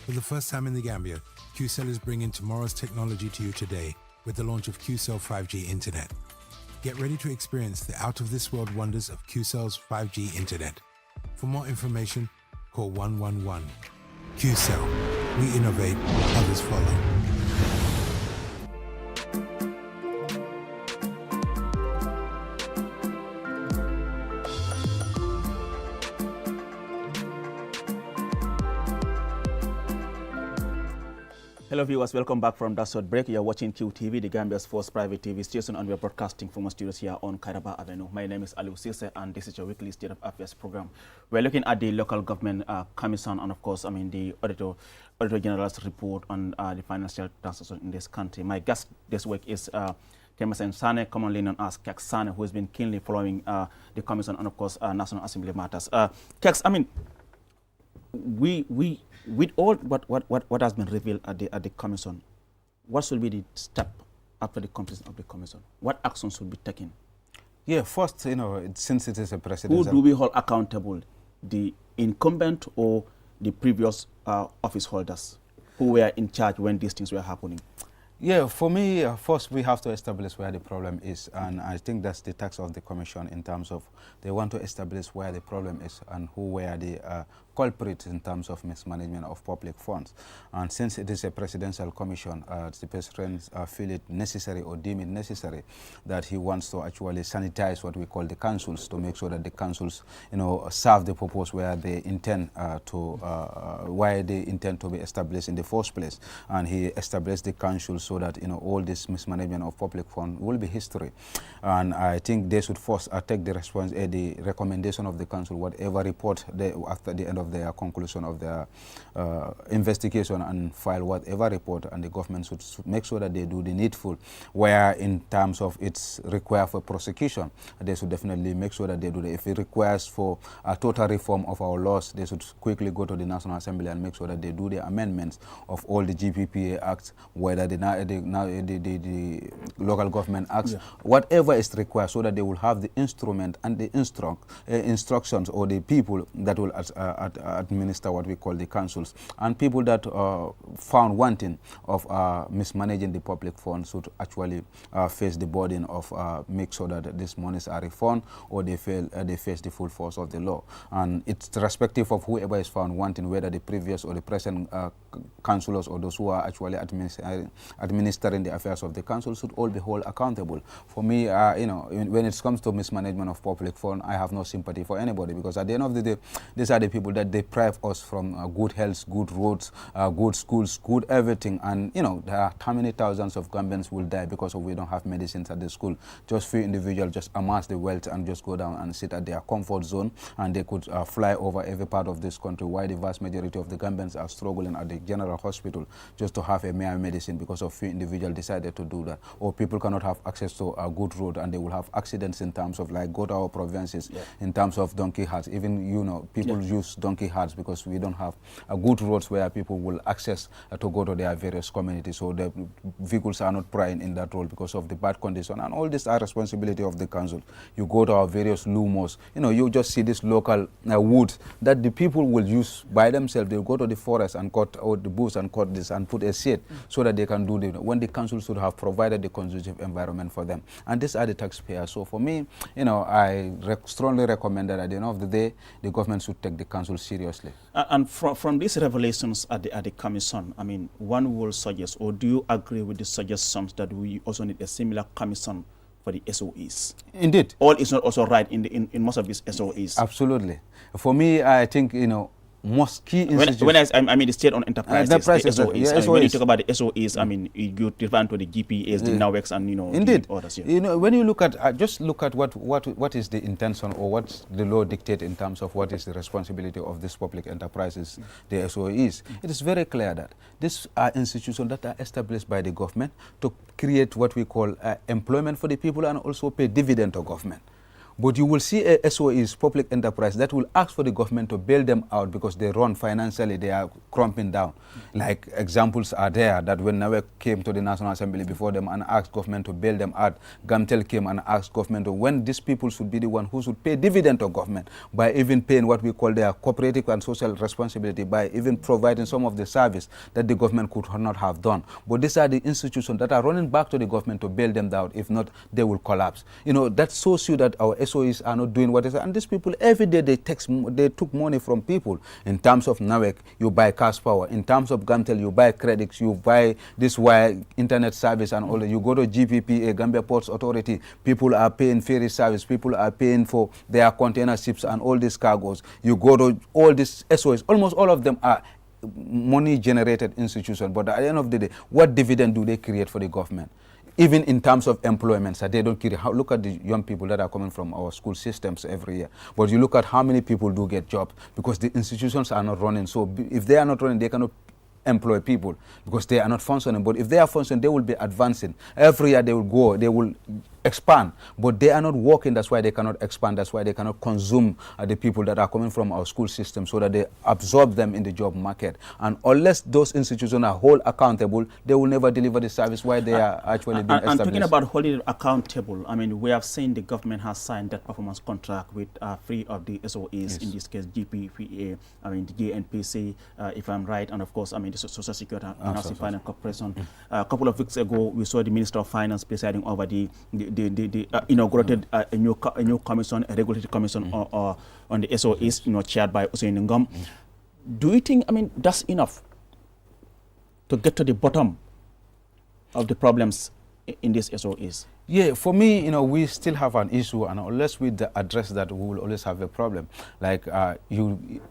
For the first time in the Gambia, QCell is bringing tomorrow's technology to you today with the launch of QCell 5G Internet. Get ready to experience the out-of-this-world wonders of QCell's 5G Internet. For more information, call 111. QCell. We innovate, others follow. Hello viewers, welcome back from that short break. You're watching QTV, the Gambia's first private TV station, and we're broadcasting from our studios here on Kairaba Avenue. My name is Ali Sise, and this is your weekly State of Affairs program. We're looking at the local government commission and, of course, the Auditor General's report on the financial transactions in this country. My guest this week is Kemasen Sane, commonly known as Kek Sane, who has been keenly following the commission and, of course, National Assembly matters. Keks, with all what has been revealed at the commission, what should be the step after the completion of the commission? What actions should be taken? Yeah, first, since it is a presidential... Who do we hold accountable? The incumbent or the previous office holders who were in charge when these things were happening? Yeah, for me, first we have to establish where the problem is, and I think that's the task of the commission in terms of they want to establish where the problem is and who were the culprits in terms of mismanagement of public funds. And since it is a presidential commission, the president feel it necessary or deem it necessary that he wants to actually sanitize what we call the councils to make sure that the councils, serve the purpose where they intend why they intend to be established in the first place. And he established the councils so that all this mismanagement of public funds will be history. And I think they should first take the recommendation of the council, whatever report they after the end of their conclusion of their investigation, and file whatever report, and the government should make sure that they do the needful. Where in terms of it's required for prosecution, they should definitely make sure that they do that. If it requires for a total reform of our laws, they should quickly go to the National Assembly and make sure that they do the amendments of all the GPPA acts, whether the local government acts, whatever is required, so that they will have the instrument and the instructions or the people that will administer what we call the councils. And people that found wanting of mismanaging the public funds should actually face the burden of make sure that these monies are refunded, or they face the full force of the law. And it's irrespective of whoever is found wanting, whether the previous or the present councillors or those who are actually administering the affairs of the council should all be held accountable. For me, when it comes to mismanagement of public funds, I have no sympathy for anybody, because at the end of the day, these are the people that deprive us from good health, good roads, good schools, good everything. And there are how many thousands of Gambians will die because we don't have medicines at the school. Just few individuals just amass the wealth and just go down and sit at their comfort zone, and they could fly over every part of this country, while the vast majority of the Gambians are struggling at the general hospital just to have a mere medicine because of few individuals decided to do that. Or people cannot have access to a good road, and they will have accidents in terms of, like, go to our provinces, in terms of donkey carts. Even people use donkey carts because we don't have good roads where people will access to go to their various communities. So the vehicles are not prying in that road because of the bad condition. And all this are responsibility of the council. You go to our various lumos, you just see this local wood that the people will use by themselves. They'll go to the forest and cut out the bush and cut this and put a shade so that they can do when the council should have provided the conducive environment for them. And these are the taxpayers. So for me, I strongly recommend that at the end of the day, the government should take the council seriously. And from these revelations at the commission, one will suggest, or do you agree with the suggestions that we also need a similar commission for the SOEs? Indeed. All is not also right in most of these SOEs. Absolutely. For me, I think, most key institutions. When I mean the state-owned enterprises, the SOEs. When you talk about the SOEs, you refer to the GPAs, the NAWEX, and Indeed. The others. When you look at just look at what is the intention, or what the law dictates in terms of what is the responsibility of these public enterprises, the SOEs. It is very clear that these are institutions that are established by the government to create what we call employment for the people and also pay dividend to government. But you will see a SOEs, public enterprise, that will ask for the government to bail them out because they run financially, they are crumping down. Like examples are there that when NAWEC came to the National Assembly before them and asked government to bail them out, Gamtel came and asked government to, when these people should be the one who should pay dividend to government by even paying what we call their cooperative and social responsibility, by even providing some of the service that the government could not have done. But these are the institutions that are running back to the government to bail them out. If not, they will collapse. That shows you that our SOEs are not doing what is, and these people every day they took money from people. In terms of NAWEC, you buy cash power. In terms of Gamtel, you buy credits, you buy this wire internet service and all that. You go to GPPA, Gambia Ports Authority, people are paying ferry service, people are paying for their container ships and all these cargoes. You go to all these SOEs, almost all of them are money-generated institution, but at the end of the day, what dividend do they create for the government? Even in terms of employment, so they don't create. Look at the young people that are coming from our school systems every year. But you look at how many people do get jobs because the institutions are not running. So if they are not running, they cannot employ people because they are not functioning. But if they are functioning, they will be advancing. Every year they will go, they will expand, but they are not working. That's why they cannot expand. That's why they cannot consume the people that are coming from our school system so that they absorb them in the job market. And unless those institutions are held accountable, they will never deliver the service why they are actually being established. And talking about holding it accountable, I mean, we have seen the government has signed that performance contract with three of the SOEs, yes. In this case, GPPA, I mean, the GNPC, if I'm right, and of course, I mean, the Social Security and Housing Finance Corporation. A couple of weeks ago, we saw the Minister of Finance presiding over the inaugurated a new commission, a regulatory commission on the SOEs, chaired by Hussein Ngom. Do you think, I mean, that's enough to get to the bottom of the problems in these SOEs? Yeah, for me, we still have an issue, and unless we address that, we will always have a problem. Like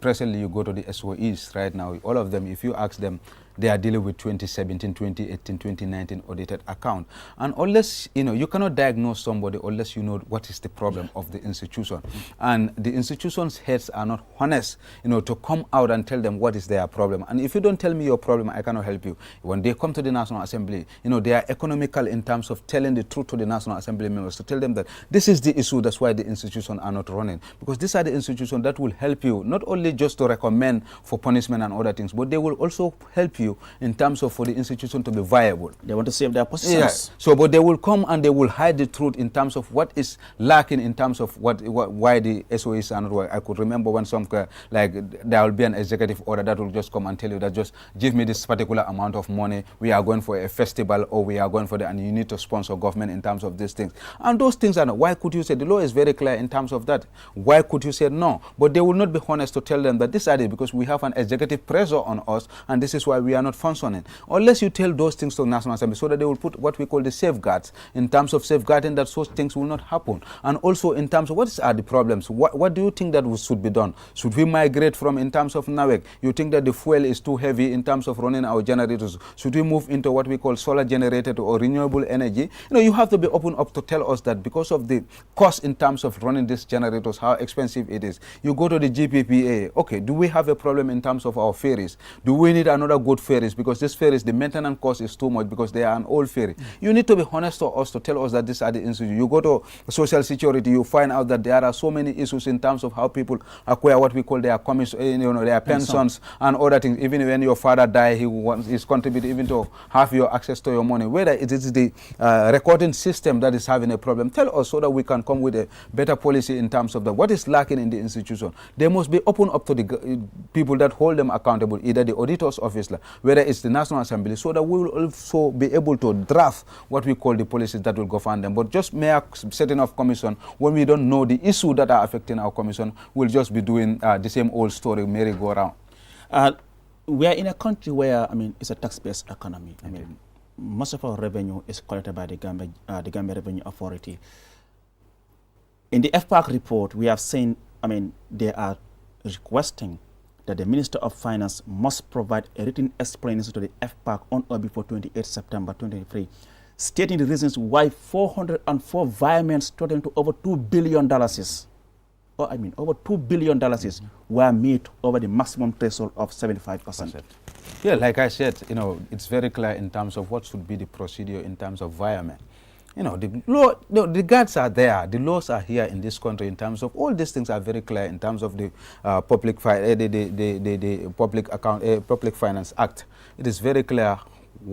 presently, you go to the SOEs right now, all of them, if you ask them, they are dealing with 2017, 2018, 2019 audited account. And unless, you cannot diagnose somebody unless you know what is the problem of the institution. And the institution's heads are not honest, to come out and tell them what is their problem. And if you don't tell me your problem, I cannot help you. When they come to the National Assembly, they are economical in terms of telling the truth to the National Assembly members, to tell them that this is the issue, that's why the institutions are not running. Because these are the institutions that will help you, not only just to recommend for punishment and other things, but they will also help you in terms of for the institution to be viable. They want to save their positions. Yeah. So, but they will come and they will hide the truth in terms of what is lacking in terms of why the SOEs are not working. I could remember when there will be an executive order that will just come and tell you that just give me this particular amount of money, we are going for a festival, or we are going for and you need to sponsor government in terms of these things. And those things are not, why could you say, the law is very clear in terms of that. Why could you say no? But they will not be honest to tell them that this is because we have an executive pressure on us and this is why we are not functioning. Unless you tell those things to the National Assembly so that they will put what we call the safeguards in terms of safeguarding that such things will not happen. And also in terms of what are the problems? What do you think that should be done? Should we migrate from in terms of NAWEC? You think that the fuel is too heavy in terms of running our generators? Should we move into what we call solar generated or renewable energy? You have to be open up to tell us that because of the cost in terms of running these generators, how expensive it is. You go to the GPPA, okay, do we have a problem in terms of our ferries? Do we need another good ferries? Because this ferries, the maintenance cost is too much because they are an old ferry. You need to be honest to us to tell us that these are the issues. You go to Social Security, you find out that there are so many issues in terms of how people acquire what we call their their pensions and other things. Even when your father died, he's contributing even to have your access to your money. Whether it is the recording system that is having a problem, tell us so that we can come with a better policy in terms of what is lacking in the institution. They must be open up to the people that hold them accountable, either the auditor's office, whether it's the National Assembly, so that we will also be able to draft what we call the policies that will govern them. But just mere setting of commission, when we don't know the issue that are affecting our commission, we'll just be doing the same old story, merry-go-round. We are in a country where, it's a tax-based economy. Most of our revenue is collected by the Gambia Revenue Authority. In the FPAC report, we have seen, they are requesting that the Minister of Finance must provide a written explanation to the FPAC on or before 28 September 2023, stating the reasons why 404 violence totaling to over $2 billion over $2 billion were made over the maximum threshold of 75%. Yeah, like I said, it's very clear in terms of what should be the procedure in terms of violence. The law, the guards are there. The laws are here in this country in terms of all these things are very clear in terms of the Public Finance Act. It is very clear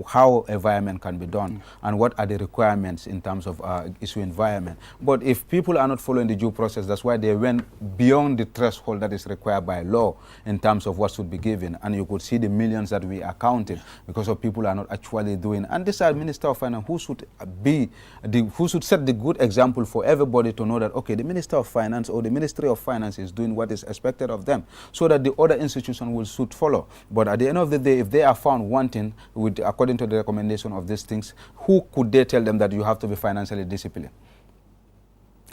how environment can be done and what are the requirements in terms of issue environment. But if people are not following the due process, that's why they went beyond the threshold that is required by law in terms of what should be given. And you could see the millions that we are counting because of people are not actually doing. And this is Minister of Finance who should set the good example for everybody to know that, okay, the Minister of Finance or the Ministry of Finance is doing what is expected of them so that the other institution will should follow. But at the end of the day, if they are found wanting according to the recommendation of these things, who could they tell them that you have to be financially disciplined?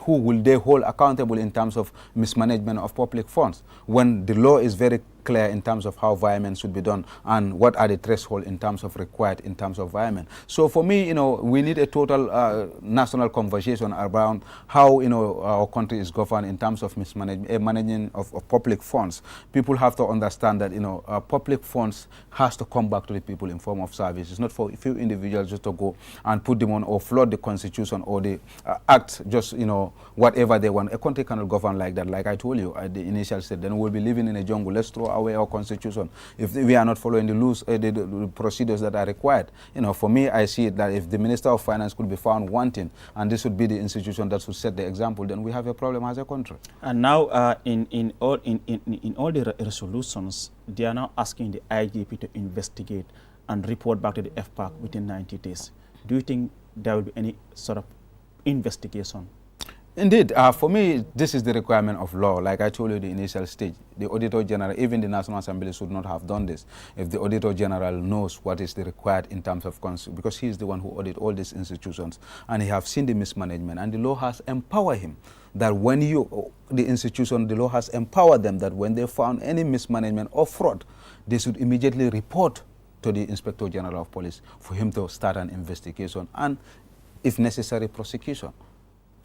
Who will they hold accountable in terms of mismanagement of public funds when the law is very clear in terms of how environment should be done and what are the thresholds in terms of required in terms of environment. So for me, we need a total national conversation around how, our country is governed in terms of managing of public funds. People have to understand that, public funds has to come back to the people in form of service. It's not for a few individuals just to go and put them on or flood the constitution or the act just, whatever they want. A country cannot govern like that. Like I told you at the initial stage, then we'll be living in a jungle. Let's throw away our constitution if we are not following the procedures that are required. For me, I see it that if the Minister of Finance could be found wanting, and this would be the institution that should set the example, then we have a problem as a country. And now, in all the resolutions, they are now asking the IGP to investigate and report back to the FPAC within 90 days. Do you think there will be any sort of investigation? Indeed, for me, this is the requirement of law. Like I told you, the initial stage, the Auditor General, even the National Assembly should not have done this. If the Auditor General knows what is the required in terms of, because he is the one who audit all these institutions, and he has seen the mismanagement, and the law has empowered him that when the law has empowered them that when they found any mismanagement or fraud, they should immediately report to the Inspector General of Police for him to start an investigation and, if necessary, prosecution.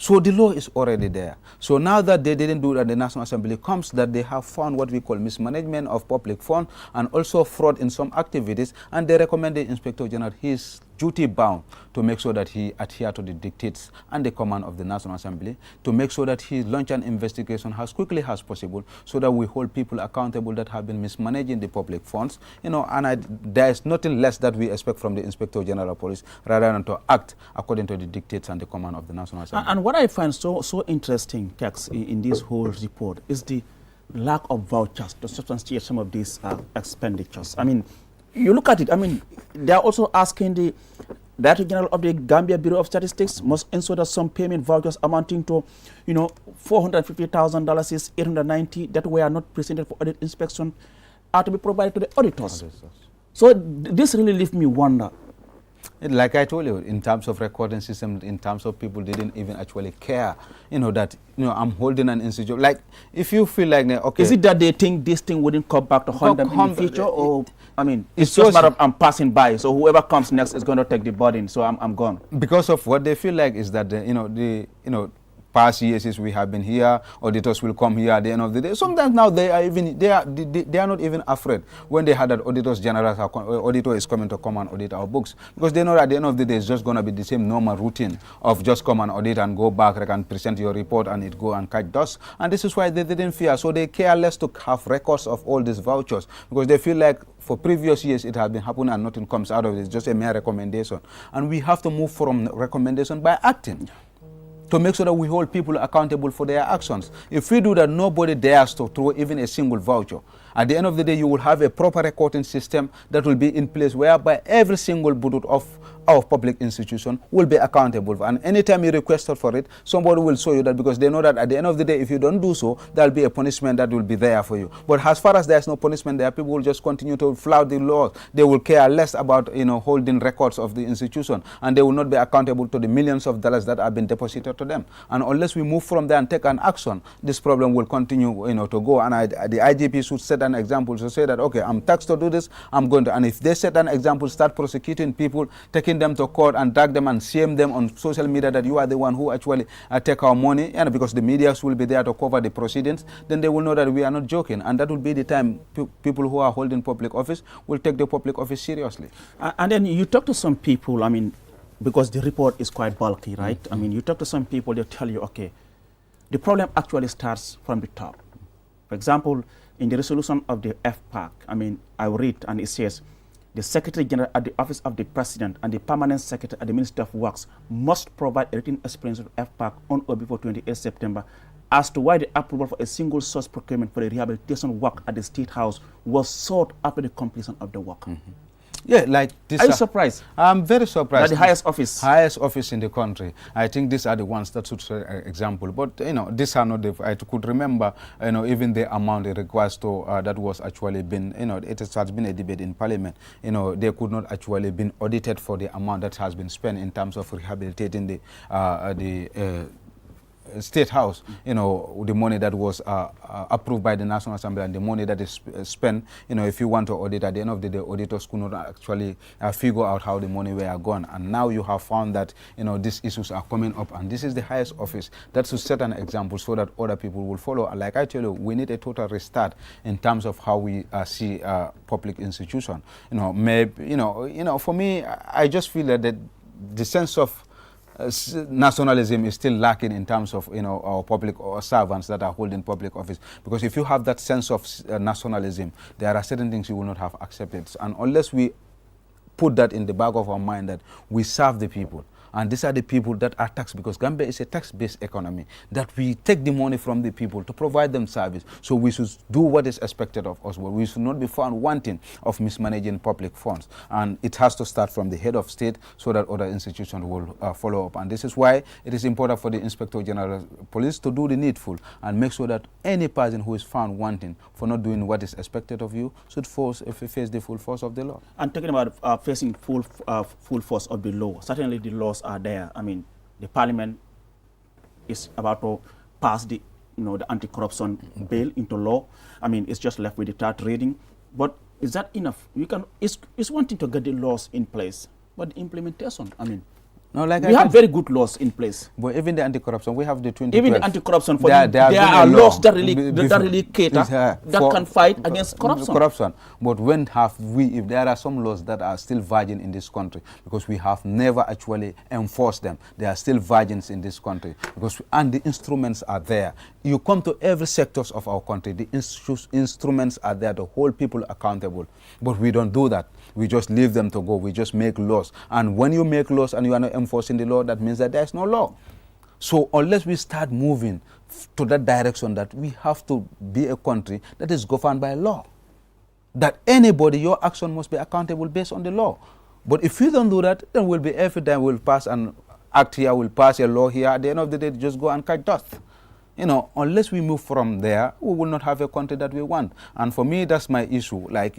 So the law is already there. So now that they didn't do that, the National Assembly comes that they have found what we call mismanagement of public funds and also fraud in some activities, and they recommend the Inspector General his duty bound to make sure that he adhere to the dictates and the command of the National Assembly, to make sure that he launch an investigation as quickly as possible so that we hold people accountable that have been mismanaging the public funds. There is nothing less that we expect from the Inspector General of Police rather than to act according to the dictates and the command of the National Assembly. And what I find so interesting, Kex, in this whole report is the lack of vouchers to substantiate some of these expenditures. I mean, you look at it, they are also asking the Director General of the Gambia Bureau of Statistics must ensure that some payment vouchers amounting to, $450,000 is 890 that were not presented for audit inspection are to be provided to the auditors. So this really leaves me wonder. Like I told you, in terms of recording system, in terms of people didn't even actually care, that, I'm holding an institute. Like, if you feel like, okay. Is it that they think this thing wouldn't come back to haunt them in the future? Or, it's just a matter of I'm passing by, so whoever comes next is going to take the burden, so I'm gone. Because of what they feel like is that, past years we have been here, auditors will come here at the end of the day. Sometimes now they are not even afraid when they had that auditor is coming to come and audit our books, because they know at the end of the day it's just going to be the same normal routine of just come and audit and go back and present your report and it go and catch dust. And this is why they didn't fear. So they care less to have records of all these vouchers, because they feel like for previous years it has been happening and nothing comes out of it. It's just a mere recommendation. And we have to move from recommendation by acting, to make sure that we hold people accountable for their actions. If we do that, nobody dares to throw even a single voucher. At the end of the day, you will have a proper recording system that will be in place whereby every single budget of our public institution will be accountable. And anytime you requested for it, somebody will show you that, because they know that at the end of the day, if you don't do so, there will be a punishment that will be there for you. But as far as there's no punishment there, people will just continue to flout the laws. They will care less about holding records of the institution, and they will not be accountable to the millions of dollars that have been deposited to them. And unless we move from there and take an action, this problem will continue to go. And the IGP should set an example to say that, okay, I'm taxed to do this, I'm going to. And if they set an example, start prosecuting people, taking them to court and drag them and shame them on social media that you are the one who actually take our money, because the media will be there to cover the proceedings, then they will know that we are not joking. And that will be the time people who are holding public office will take the public office seriously. And then you talk to some people, because the report is quite bulky, right? You talk to some people, they'll tell you, okay, the problem actually starts from the top. For example, in the resolution of the FPAC, I will read, and it says, the Secretary General at the Office of the President and the Permanent Secretary at the Ministry of Works must provide a written explanation of FPAC on or before 28 September as to why the approval for a single source procurement for the rehabilitation work at the State House was sought after the completion of the work. Yeah, like this. Are you surprised? I'm very surprised. That the highest office? Highest office in the country. I think these are the ones that should set an example. But, these are not the, I could remember, even the amount it requires to, that was actually been, it has been a debate in Parliament. They could not actually been audited for the amount that has been spent in terms of rehabilitating State House, you know, the money that was approved by the National Assembly and the money that is spent, you know, if you want to audit, at the end of the day, auditors could not actually figure out how the money were gone. And now you have found that, you know, these issues are coming up, and this is the highest office. That should set an example so that other people will follow. And like I tell you, we need a total restart in terms of how we see public institution. You know, maybe, you know, for me, I just feel that the sense of nationalism is still lacking in terms of, you know, our public servants that are holding public office. Because if you have that sense of nationalism, there are certain things you will not have accepted. And unless we put that in the back of our mind that we serve the people, and these are the people that are taxed, because Gambia is a tax-based economy, that we take the money from the people to provide them service. So we should do what is expected of us. But we should not be found wanting of mismanaging public funds. And it has to start from the head of state so that other institutions will follow up. And this is why it is important for the Inspector General of Police to do the needful and make sure that any person who is found wanting for not doing what is expected of you should face the full force of the law. And talking about facing full force of the law, certainly the laws are there. I mean, the Parliament is about to pass the, you know, the anti-corruption bill into law. I mean, it's just left with the third reading. But is that enough? It's one thing to get the laws in place, but the implementation, I mean, no, like we have very good laws in place. But even the anti-corruption, we have the 2012. Even the anti-corruption, there are laws that really cater, that can fight against corruption. But when have we, if there are some laws that are still virgin in this country, because we have never actually enforced them, they are still virgins in this country, and the instruments are there. You come to every sectors of our country, the instruments are there to hold people accountable. But we don't do that. We just leave them to go. We just make laws. And when you make laws and you are not enforcing the law, that means that there is no law. So unless we start moving to that direction, that we have to be a country that is governed by law, that anybody, your action must be accountable based on the law. But if you don't do that, then we'll be every time we'll pass an act here, we'll pass a law here. At the end of the day, just go and catch dust. You know, unless we move from there, we will not have a country that we want. And for me, that's my issue. Like,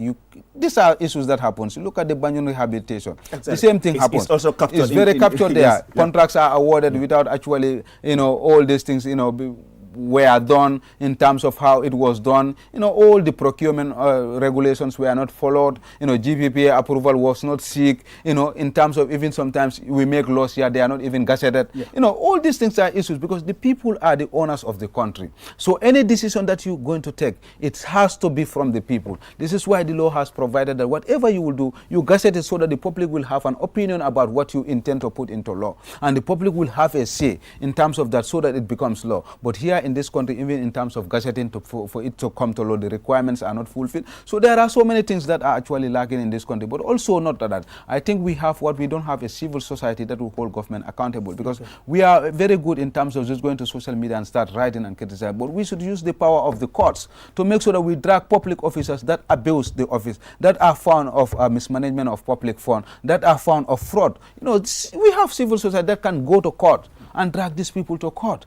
these are issues that happens. Look at the Banyan rehabilitation. Exactly. The same thing happens. It's also captured. It's very captured there. Yes, contracts are awarded without actually, you know, all these things, you know, were done in terms of how it was done. You know, all the procurement regulations were not followed. You know, GPPA approval was not seek. You know, in terms of even sometimes we make laws here, they are not even gazetted. Yeah. You know, all these things are issues because the people are the owners of the country. So any decision that you're going to take, it has to be from the people. This is why the law has provided that whatever you will do, you gazette it so that the public will have an opinion about what you intend to put into law. And the public will have a say in terms of that so that it becomes law. But here in this country, even in terms of gazetting for it to come to law, the requirements are not fulfilled. So there are so many things that are actually lacking in this country. But also not that. I think we don't have a civil society that will hold government accountable, because we are very good in terms of just going to social media and start writing and criticizing. But we should use the power of the courts to make sure that we drag public officers that abuse the office, that are found of mismanagement of public fund, that are found of fraud. You know, we have civil society that can go to court and drag these people to court.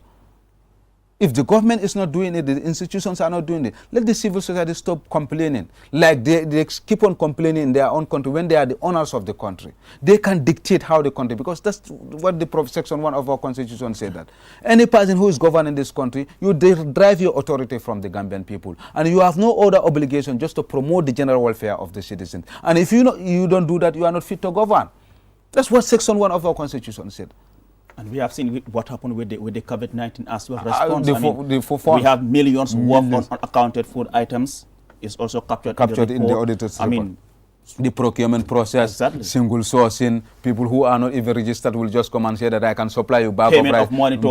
If the government is not doing it, the institutions are not doing it, let the civil society stop complaining. Like they keep on complaining in their own country when they are the owners of the country. They can dictate how the country, because that's what the Section 1 of our Constitution said, that any person who is governing this country, you derive your authority from the Gambian people. And you have no other obligation just to promote the general welfare of the citizens. And if you don't do that, you are not fit to govern. That's what Section 1 of our Constitution said. And we have seen what happened with the COVID-19 as well response. We have millions worth of unaccounted food items. It's also captured in the auditor's report. I mean, the procurement process, single sourcing, people who are not even registered will just come and say that I can supply you bag payment of rice. Of money to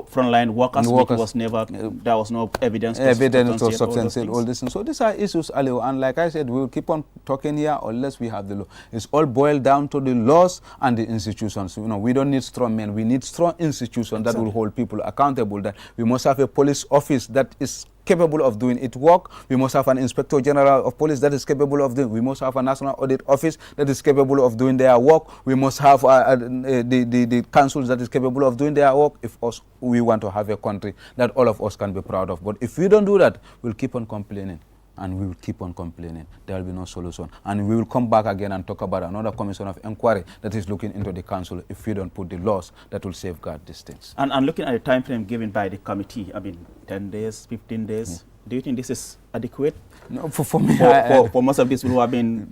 frontline workers, which was never, there was no evidence to substantiate all this. So these are issues, Ali, and like I said, we will keep on talking here unless we have the law. It's all boiled down to the laws and the institutions. You know, we don't need strong men, we need strong institutions that will hold people accountable. That we must have a police office that is capable of doing its work. We must have an Inspector General of Police that is capable of doing. We must have a National Audit Office that is capable of doing their work. We must have the councils that is capable of doing their work. If we want to have a country that all of us can be proud of. But if we don't do that, we'll keep on complaining. and we will keep on complaining. There will be no solution. And we will come back again and talk about another commission of inquiry that is looking into the council if we don't put the laws that will safeguard these things. And looking at the time frame given by the committee, I mean, 10 days, 15 days, do you think this is adequate? No, for me, for most of these people who have been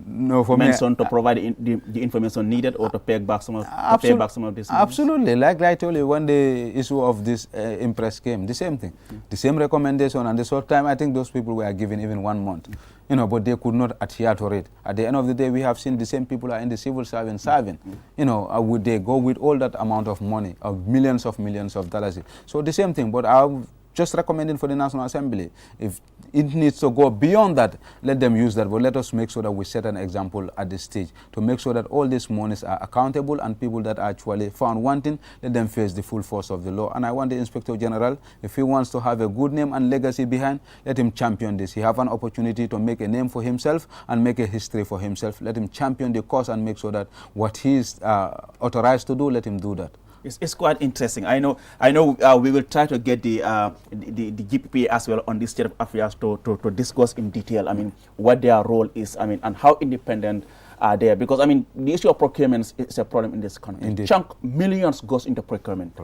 mentioned to provide the information needed or to pay back some of this. Absolutely. Like I told you, when the issue of this impress came, the same thing, the same recommendation, and the short time, I think those people were given even 1 month, you know, but they could not adhere to it. At the end of the day, we have seen the same people are in the civil service serving, you know, would they go with all that amount of money, of millions of dollars? So the same thing, but I'm just recommending for the National Assembly, if it needs to go beyond that, let them use that, but let us make sure that we set an example at this stage to make sure that all these monies are accountable, and people that are actually found wanting, let them face the full force of the law. And I want the Inspector General, if he wants to have a good name and legacy behind, let him champion this. He have an opportunity to make a name for himself and make a history for himself. Let him champion the cause and make sure that what he is authorized to do, let him do that. It's quite interesting. I know. We will try to get the GPPA as well on this state of affairs to discuss in detail. I mean, what their role is. I mean, and how independent are they? Because I mean, the issue of procurement is a problem in this country. Indeed. Chunk millions goes into procurement.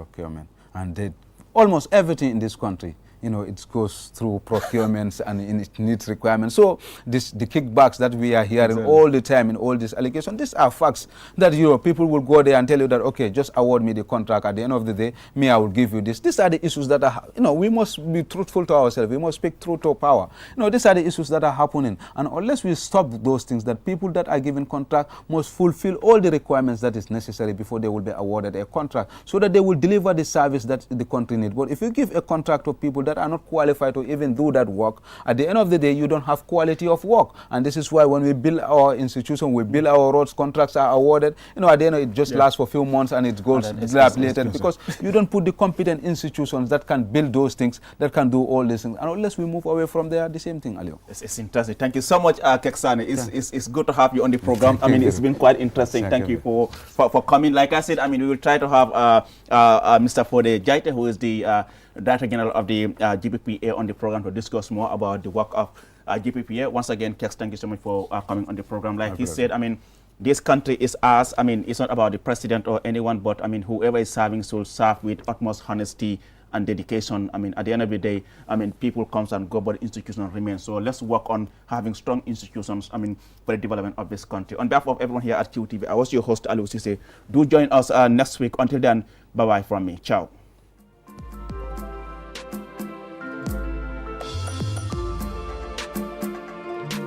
And almost everything in this country, you know, it goes through procurements and it needs requirements. So the kickbacks that we are hearing all the time in all these allegations, these are facts that, you know, people will go there and tell you that, okay, just award me the contract. At the end of the day, me, I will give you this. These are the issues that are, you know, we must be truthful to ourselves. We must speak truth to power. You know, these are the issues that are happening. And unless we stop those things, that people that are given contract must fulfill all the requirements that is necessary before they will be awarded a contract, so that they will deliver the service that the country needs. But if you give a contract to people that are not qualified to even do that work, at the end of the day, you don't have quality of work. And this is why when we build our institution, we build our roads, contracts are awarded, you know, at the end it just lasts for a few months and it goes dilapidated, because you don't put the competent institutions that can build those things, that can do all these things. And unless we move away from there, the same thing, Alio. It's interesting. Thank you so much, Keksani. It's good to have you on the program. I mean, it's been quite interesting. Thank you for coming. Like I said, I mean, we will try to have Mr. Fode Jaite, who is the Director General of the GPPA, on the program to discuss more about the work of GPPA. Once again, Keks, thank you so much for coming on the program. Like he said, I mean, this country is ours. I mean, it's not about the president or anyone, but I mean, whoever is serving should serve with utmost honesty and dedication. I mean, at the end of the day, I mean, people comes and go, but institutions remain. So let's work on having strong institutions, I mean, for the development of this country. On behalf of everyone here at QTV, I was your host, Alu Sise. Do join us next week. Until then, bye-bye from me. Ciao.